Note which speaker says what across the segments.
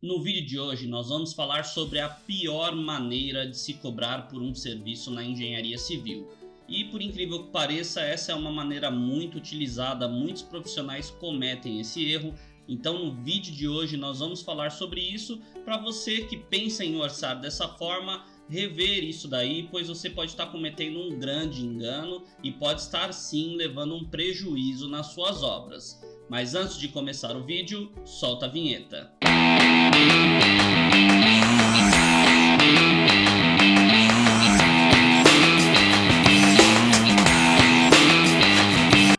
Speaker 1: No vídeo de hoje nós vamos falar sobre a pior maneira de se cobrar por um serviço na engenharia civil. E por incrível que pareça, essa é uma maneira muito utilizada, muitos profissionais cometem esse erro. Então no vídeo de hoje nós vamos falar sobre isso para você que pensa em orçar dessa forma, rever isso daí, pois você pode estar cometendo um grande engano e pode estar sim levando um prejuízo nas suas obras. Mas antes de começar o vídeo, solta a vinheta.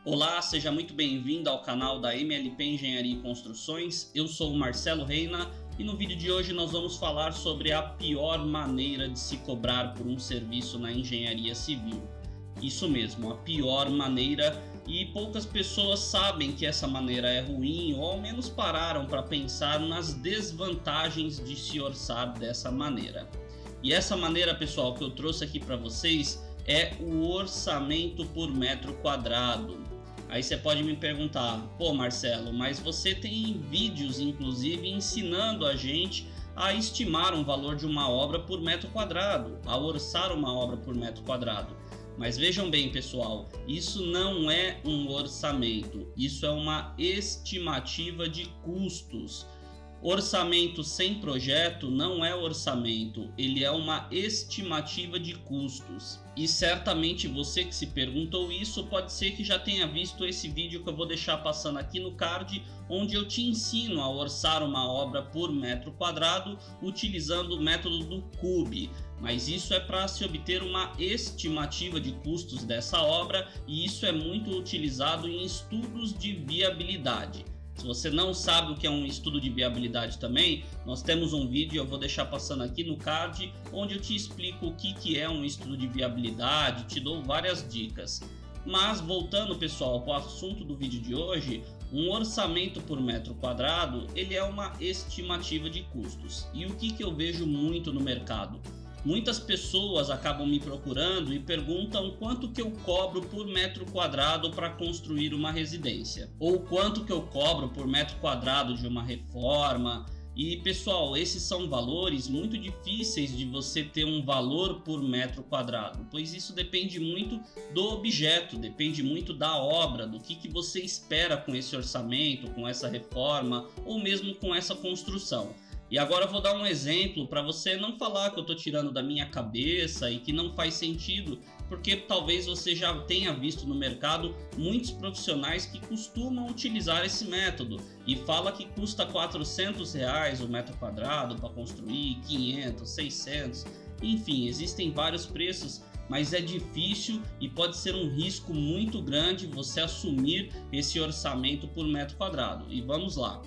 Speaker 1: Olá, seja muito bem-vindo ao canal da MLP Engenharia e Construções. Eu sou o Marcelo Reina e no vídeo de hoje nós vamos falar sobre a pior maneira de se cobrar por um serviço na engenharia civil. Isso mesmo, a pior maneira, e poucas pessoas sabem que essa maneira é ruim ou ao menos pararam para pensar nas desvantagens de se orçar dessa maneira. E essa maneira, pessoal, que eu trouxe aqui para vocês é o orçamento por metro quadrado. Aí você pode me perguntar, pô Marcelo, mas você tem vídeos inclusive ensinando a gente a estimar um valor de uma obra por metro quadrado, a orçar uma obra por metro quadrado. Mas vejam bem, pessoal, isso não é um orçamento, isso é uma estimativa de custos. Orçamento sem projeto não é orçamento, ele é uma estimativa de custos. E certamente você que se perguntou isso pode ser que já tenha visto esse vídeo que eu vou deixar passando aqui no card, onde eu te ensino a orçar uma obra por metro quadrado utilizando o método do CUB. Mas isso é para se obter uma estimativa de custos dessa obra e isso é muito utilizado em estudos de viabilidade. Se você não sabe o que é um estudo de viabilidade também, nós temos um vídeo, eu vou deixar passando aqui no card, onde eu te explico o que é um estudo de viabilidade, te dou várias dicas. Mas voltando, pessoal, para o assunto do vídeo de hoje, um orçamento por metro quadrado, ele é uma estimativa de custos. E o que eu vejo muito no mercado? Muitas pessoas acabam me procurando e perguntam quanto que eu cobro por metro quadrado para construir uma residência, ou quanto que eu cobro por metro quadrado de uma reforma. E pessoal, esses são valores muito difíceis de você ter um valor por metro quadrado, pois isso depende muito do objeto, depende muito da obra, do que você espera com esse orçamento, com essa reforma ou mesmo com essa construção. E agora eu vou dar um exemplo para você não falar que eu estou tirando da minha cabeça e que não faz sentido, porque talvez você já tenha visto no mercado muitos profissionais que costumam utilizar esse método e fala que custa R$400 o metro quadrado para construir, 500, 600, enfim, existem vários preços, mas é difícil e pode ser um risco muito grande você assumir esse orçamento por metro quadrado. E vamos lá.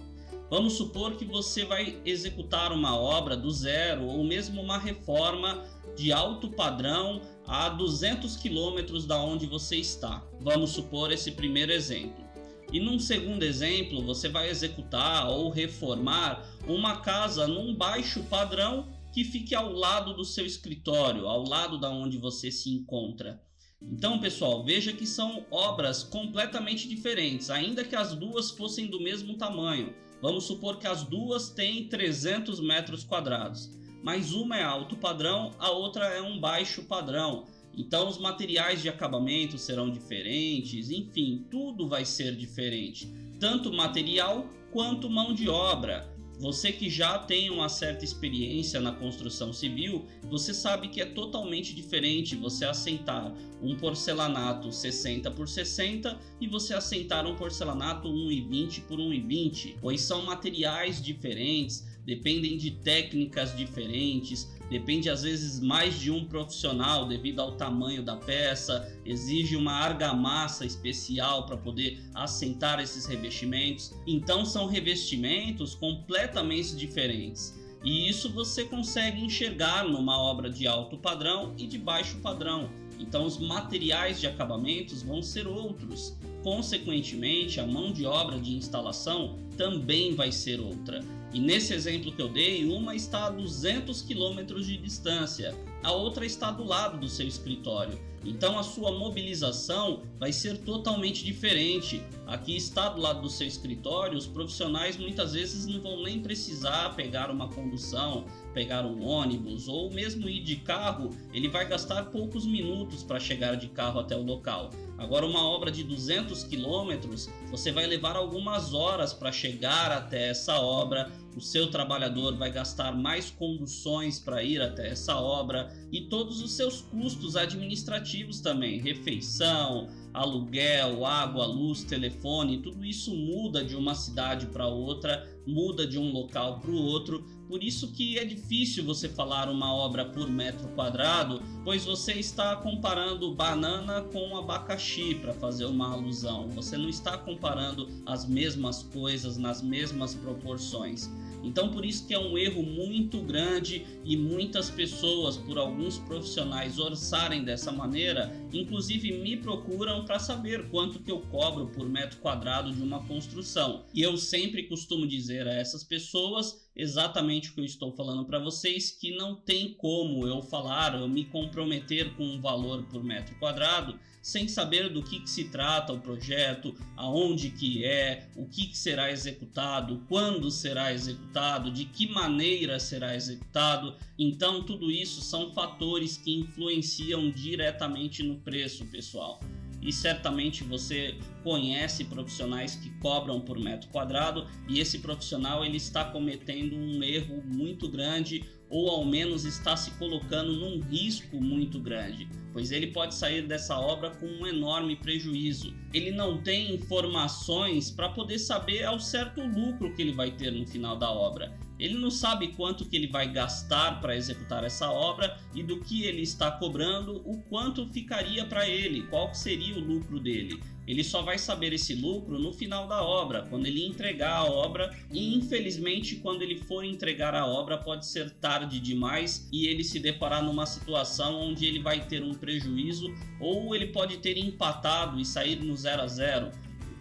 Speaker 1: Vamos supor que você vai executar uma obra do zero ou mesmo uma reforma de alto padrão a 200 quilômetros da onde você está. Vamos supor esse primeiro exemplo. E num segundo exemplo, você vai executar ou reformar uma casa num baixo padrão que fique ao lado do seu escritório, ao lado da onde você se encontra. Então, pessoal, veja que são obras completamente diferentes, ainda que as duas fossem do mesmo tamanho. Vamos supor que as duas têm 300 metros quadrados, mas uma é alto padrão, a outra é um baixo padrão. Então os materiais de acabamento serão diferentes, enfim, tudo vai ser diferente, tanto material quanto mão de obra. Você que já tem uma certa experiência na construção civil, você sabe que é totalmente diferente você assentar um porcelanato 60 por 60 e você assentar um porcelanato 1,20 por 1,20, pois são materiais diferentes, dependem de técnicas diferentes, depende às vezes mais de um profissional devido ao tamanho da peça, exige uma argamassa especial para poder assentar esses revestimentos. Então são revestimentos completamente diferentes. E isso você consegue enxergar numa obra de alto padrão e de baixo padrão. Então os materiais de acabamentos vão ser outros. Consequentemente, a mão de obra de instalação também vai ser outra. E nesse exemplo que eu dei, uma está a 200 km de distância, a outra está do lado do seu escritório. Então a sua mobilização vai ser totalmente diferente. Aqui está do lado do seu escritório, os profissionais muitas vezes não vão nem precisar pegar uma condução, pegar um ônibus ou mesmo ir de carro, ele vai gastar poucos minutos para chegar de carro até o local. Agora uma obra de 200 quilômetros, você vai levar algumas horas para chegar até essa obra, o seu trabalhador vai gastar mais conduções para ir até essa obra e todos os seus custos administrativos também, refeição, aluguel, água, luz, telefone, tudo isso muda de uma cidade para outra, muda de um local para o outro. Por isso que é difícil você falar uma obra por metro quadrado, pois você está comparando banana com abacaxi, para fazer uma alusão. Você não está comparando as mesmas coisas nas mesmas proporções. Então por isso que é um erro muito grande e muitas pessoas, por alguns profissionais orçarem dessa maneira, inclusive me procuram para saber quanto que eu cobro por metro quadrado de uma construção. E eu sempre costumo dizer a essas pessoas exatamente o que eu estou falando para vocês, que não tem como eu falar, eu me comprometer com um valor por metro quadrado sem saber do que se trata o projeto, aonde que é, o que será executado, quando será executado, de que maneira será executado. Então tudo isso são fatores que influenciam diretamente no preço, pessoal. E certamente você conhece profissionais que cobram por metro quadrado e esse profissional ele está cometendo um erro muito grande, ou ao menos está se colocando num risco muito grande, pois ele pode sair dessa obra com um enorme prejuízo. Ele não tem informações para poder saber ao certo o lucro que ele vai ter no final da obra. Ele não sabe quanto que ele vai gastar para executar essa obra e do que ele está cobrando, o quanto ficaria para ele, qual seria o lucro dele. Ele só vai saber esse lucro no final da obra, quando ele entregar a obra, e infelizmente quando ele for entregar a obra pode ser tarde demais e ele se deparar numa situação onde ele vai ter um prejuízo, ou ele pode ter empatado e sair no 0 a 0.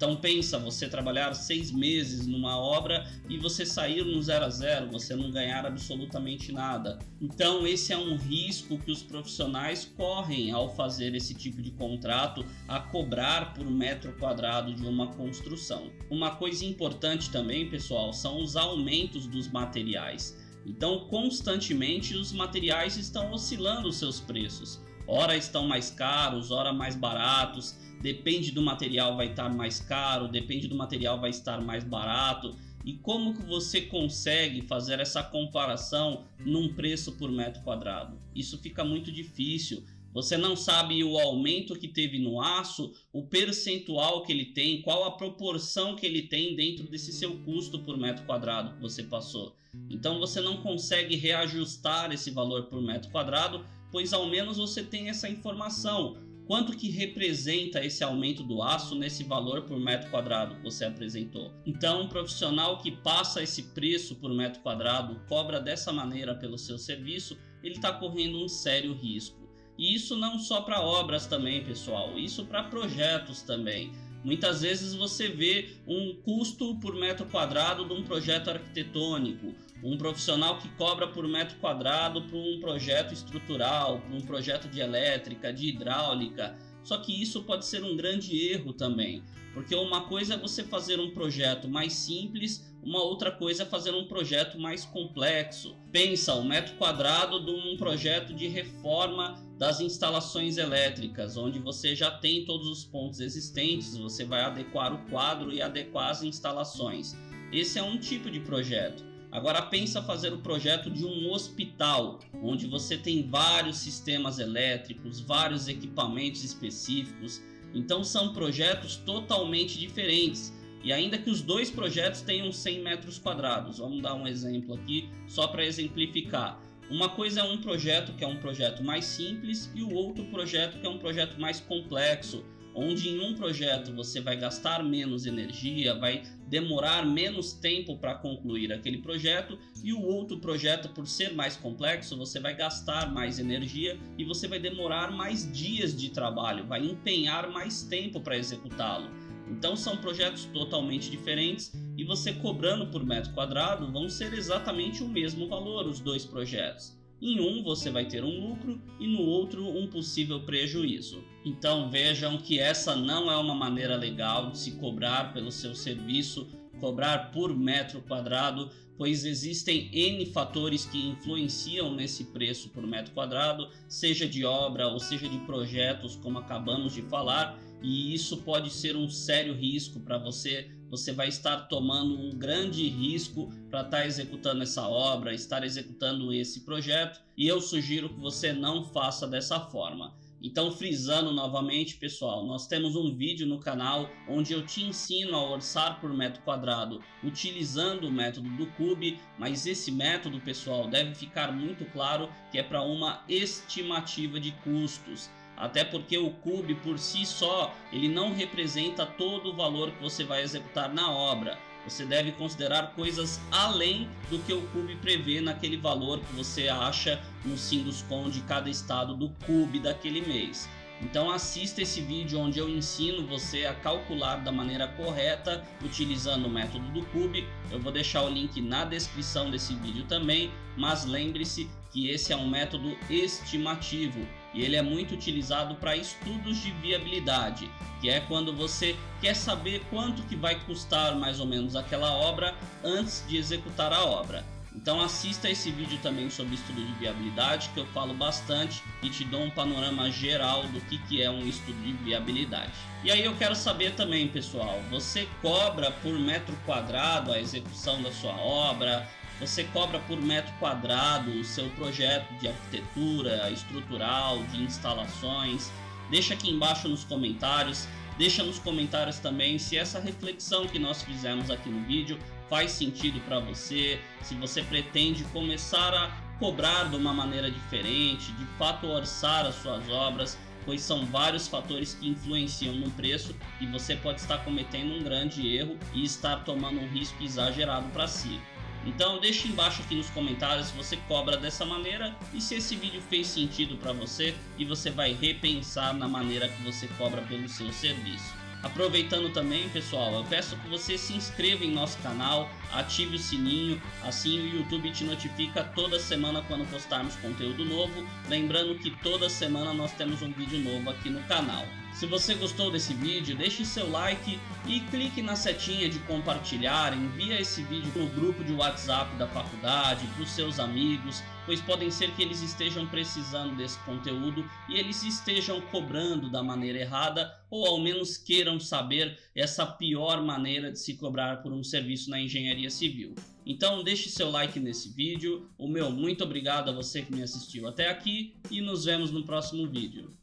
Speaker 1: Então pensa, você trabalhar 6 meses numa obra e você sair no 0 a 0, você não ganhar absolutamente nada. Então esse é um risco que os profissionais correm ao fazer esse tipo de contrato, a cobrar por metro quadrado de uma construção. Uma coisa importante também, pessoal, são os aumentos dos materiais. Então constantemente os materiais estão oscilando os seus preços. Ora estão mais caros, ora mais baratos. Depende do material, vai estar mais caro, depende do material, vai estar mais barato. E como que você consegue fazer essa comparação num preço por metro quadrado? Isso fica muito difícil. Você não sabe o aumento que teve no aço, o percentual que ele tem, qual a proporção que ele tem dentro desse seu custo por metro quadrado que você passou. Então você não consegue reajustar esse valor por metro quadrado, pois ao menos você tem essa informação. Quanto que representa esse aumento do aço nesse valor por metro quadrado que você apresentou? Então, um profissional que passa esse preço por metro quadrado, cobra dessa maneira pelo seu serviço, ele está correndo um sério risco. E isso não só para obras também, pessoal, isso para projetos também. Muitas vezes você vê um custo por metro quadrado de um projeto arquitetônico, um profissional que cobra por metro quadrado para um projeto estrutural, para um projeto de elétrica, de hidráulica. Só que isso pode ser um grande erro também, porque uma coisa é você fazer um projeto mais simples, uma outra coisa é fazer um projeto mais complexo. Pensa, um metro quadrado de um projeto de reforma das instalações elétricas, onde você já tem todos os pontos existentes, você vai adequar o quadro e adequar as instalações. Esse é um tipo de projeto. Agora pensa fazer o projeto de um hospital, onde você tem vários sistemas elétricos, vários equipamentos específicos. Então são projetos totalmente diferentes. E ainda que os dois projetos tenham 100 metros quadrados, vamos dar um exemplo aqui só para exemplificar. Uma coisa é um projeto que é um projeto mais simples e o outro projeto que é um projeto mais complexo, onde em um projeto você vai gastar menos energia, vai demorar menos tempo para concluir aquele projeto, e o outro projeto, por ser mais complexo, você vai gastar mais energia e você vai demorar mais dias de trabalho, vai empenhar mais tempo para executá-lo. Então são projetos totalmente diferentes e você cobrando por metro quadrado vão ser exatamente o mesmo valor os dois projetos. Em um você vai ter um lucro e no outro um possível prejuízo. Então vejam que essa não é uma maneira legal de se cobrar pelo seu serviço, cobrar por metro quadrado, pois existem N fatores que influenciam nesse preço por metro quadrado, seja de obra ou seja de projetos, como acabamos de falar, e isso pode ser um sério risco para você. Você vai estar tomando um grande risco para estar executando essa obra, estar executando esse projeto, e eu sugiro que você não faça dessa forma. Então, frisando novamente, pessoal, nós temos um vídeo no canal onde eu te ensino a orçar por metro quadrado utilizando o método do CUB, mas esse método, pessoal, deve ficar muito claro que é para uma estimativa de custos. Até porque o CUB por si só, ele não representa todo o valor que você vai executar na obra. Você deve considerar coisas além do que o CUB prevê naquele valor que você acha no Sinduscon de cada estado do CUB daquele mês. Então assista esse vídeo onde eu ensino você a calcular da maneira correta utilizando o método do CUB. Eu vou deixar o link na descrição desse vídeo também, mas lembre-se que esse é um método estimativo e ele é muito utilizado para estudos de viabilidade, que é quando você quer saber quanto que vai custar mais ou menos aquela obra antes de executar a obra. Então assista esse vídeo também sobre estudo de viabilidade, que eu falo bastante e te dou um panorama geral do que é um estudo de viabilidade. E aí eu quero saber também, pessoal, você cobra por metro quadrado a execução da sua obra? Você cobra por metro quadrado o seu projeto de arquitetura, estrutural, de instalações? Deixa aqui embaixo nos comentários. Deixa nos comentários também se essa reflexão que nós fizemos aqui no vídeo faz sentido para você, se você pretende começar a cobrar de uma maneira diferente, de fato orçar as suas obras, pois são vários fatores que influenciam no preço e você pode estar cometendo um grande erro e estar tomando um risco exagerado para si. Então deixe embaixo aqui nos comentários se você cobra dessa maneira e se esse vídeo fez sentido para você e você vai repensar na maneira que você cobra pelo seu serviço. Aproveitando também, pessoal, eu peço que você se inscreva em nosso canal, ative o sininho, assim o YouTube te notifica toda semana quando postarmos conteúdo novo. Lembrando que toda semana nós temos um vídeo novo aqui no canal. Se você gostou desse vídeo, deixe seu like e clique na setinha de compartilhar, envia esse vídeo no grupo de WhatsApp da faculdade, para os seus amigos, pois podem ser que eles estejam precisando desse conteúdo e eles estejam cobrando da maneira errada ou ao menos queiram saber essa pior maneira de se cobrar por um serviço na engenharia civil. Então deixe seu like nesse vídeo, o meu muito obrigado a você que me assistiu até aqui e nos vemos no próximo vídeo.